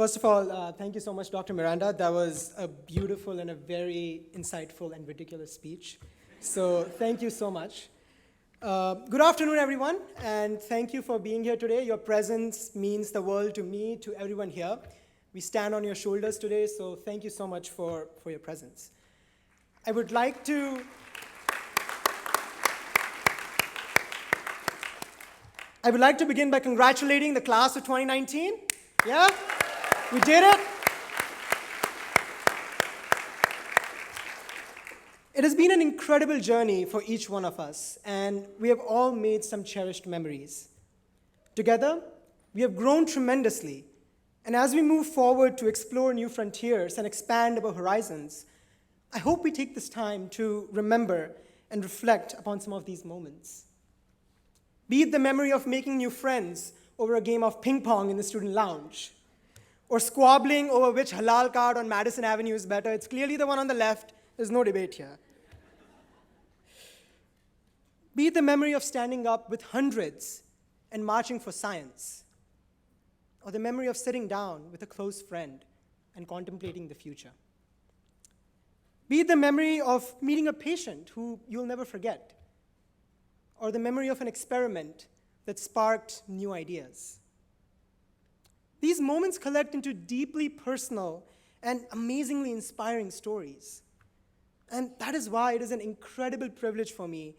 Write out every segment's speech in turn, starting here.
First of all, thank you so much, Dr. Miranda. That was a beautiful and a very insightful and ridiculous speech. So thank you so much. Good afternoon, everyone, and thank you for being here today. Your presence means the world to me, to everyone here. We stand on your shoulders today, so thank you so much for your presence. I would like to begin by congratulating the class of 2019. Yeah? We did it. It has been an incredible journey for each one of us, and we have all made some cherished memories. Together, we have grown tremendously, and as we move forward to explore new frontiers and expand our horizons, I hope we take this time to remember and reflect upon some of these moments. Be it the memory of making new friends over a game of ping pong in the student lounge, or squabbling over which halal card on Madison Avenue is better. It's clearly the one on the left. There's no debate here. Be it the memory of standing up with hundreds and marching for science, or the memory of sitting down with a close friend and contemplating the future. Be it the memory of meeting a patient who you'll never forget, or the memory of an experiment that sparked new ideas. These moments collect into deeply personal and amazingly inspiring stories. And that is why it is an incredible privilege for me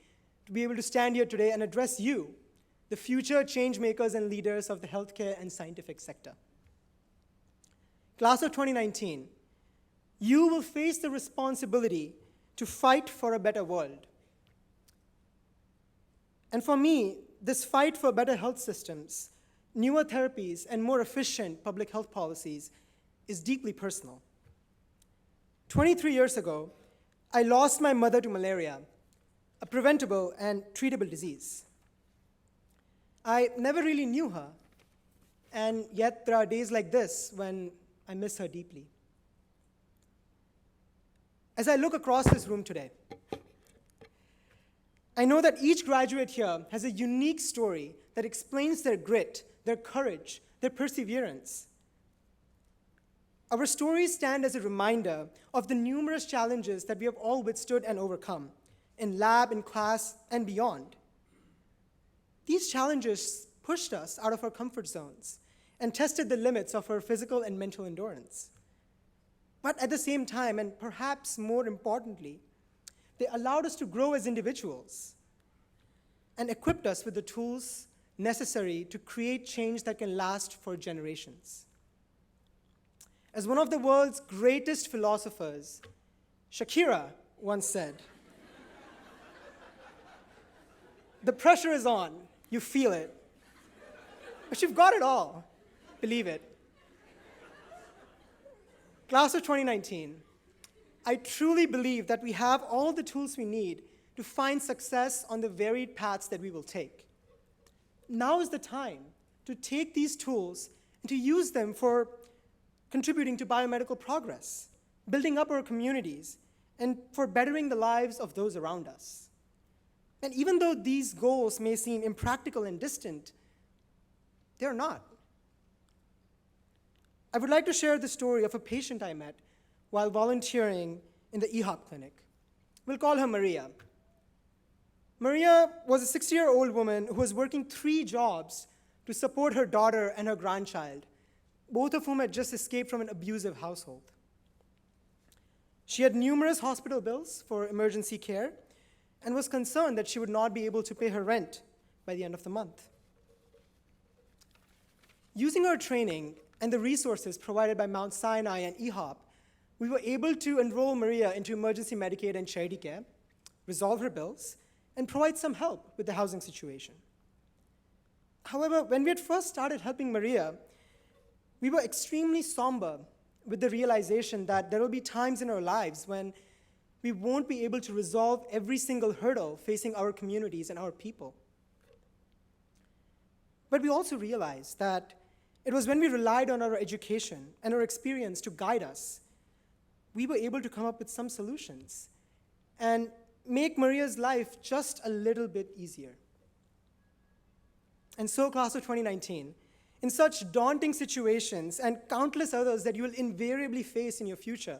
to be able to stand here today and address you, the future change makers and leaders of the healthcare and scientific sector. Class of 2019, you will face the responsibility to fight for a better world. And for me, this fight for better health systems, newer therapies, and more efficient public health policies is deeply personal. 23 years ago, I lost my mother to malaria, a preventable and treatable disease. I never really knew her, and yet there are days like this when I miss her deeply. As I look across this room today, I know that each graduate here has a unique story that explains their grit, their courage, their perseverance. Our stories stand as a reminder of the numerous challenges that we have all withstood and overcome in lab, in class, and beyond. These challenges pushed us out of our comfort zones and tested the limits of our physical and mental endurance. But at the same time, and perhaps more importantly, they allowed us to grow as individuals and equipped us with the tools necessary to create change that can last for generations. As one of the world's greatest philosophers, Shakira, once said, "The pressure is on, you feel it, but you've got it all, believe it." Class of 2019, I truly believe that we have all the tools we need to find success on the varied paths that we will take. Now is the time to take these tools and to use them for contributing to biomedical progress, building up our communities, and for bettering the lives of those around us. And even though these goals may seem impractical and distant, they're not. I would like to share the story of a patient I met while volunteering in the EHOP clinic. We'll call her Maria. Maria was a 60-year-old woman who was working 3 jobs to support her daughter and her grandchild, both of whom had just escaped from an abusive household. She had numerous hospital bills for emergency care and was concerned that she would not be able to pay her rent by the end of the month. Using our training and the resources provided by Mount Sinai and EHOP, we were able to enroll Maria into emergency Medicaid and charity care, resolve her bills, and provide some help with the housing situation. However, when we had first started helping Maria, we were extremely somber with the realization that there will be times in our lives when we won't be able to resolve every single hurdle facing our communities and our people. But we also realized that it was when we relied on our education and our experience to guide us, we were able to come up with some solutions and make Maria's life just a little bit easier. And so, class of 2019, in such daunting situations and countless others that you will invariably face in your future.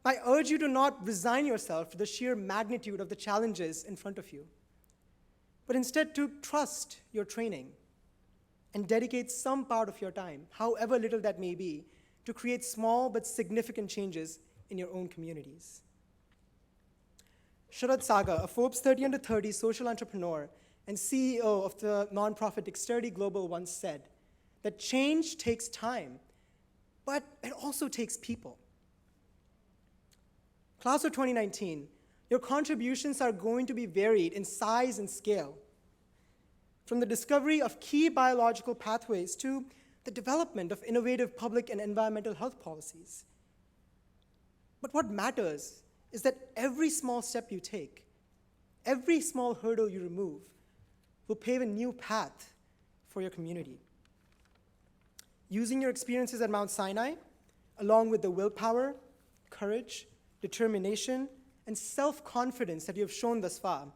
I urge you to not resign yourself to the sheer magnitude of the challenges in front of you, but instead to trust your training and dedicate some part of your time, however little that may be, to create small but significant changes in your own communities. Sharad Saga, a Forbes 30 under 30 social entrepreneur and CEO of the nonprofit Dexterity Global, once said that change takes time, but it also takes people. Class of 2019, your contributions are going to be varied in size and scale, from the discovery of key biological pathways to the development of innovative public and environmental health policies. But what matters is that every small step you take, every small hurdle you remove, will pave a new path for your community. Using your experiences at Mount Sinai, along with the willpower, courage, determination, and self-confidence that you have shown thus far,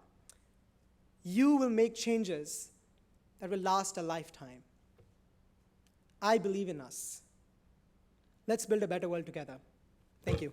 you will make changes that will last a lifetime. I believe in us. Let's build a better world together. Thank you.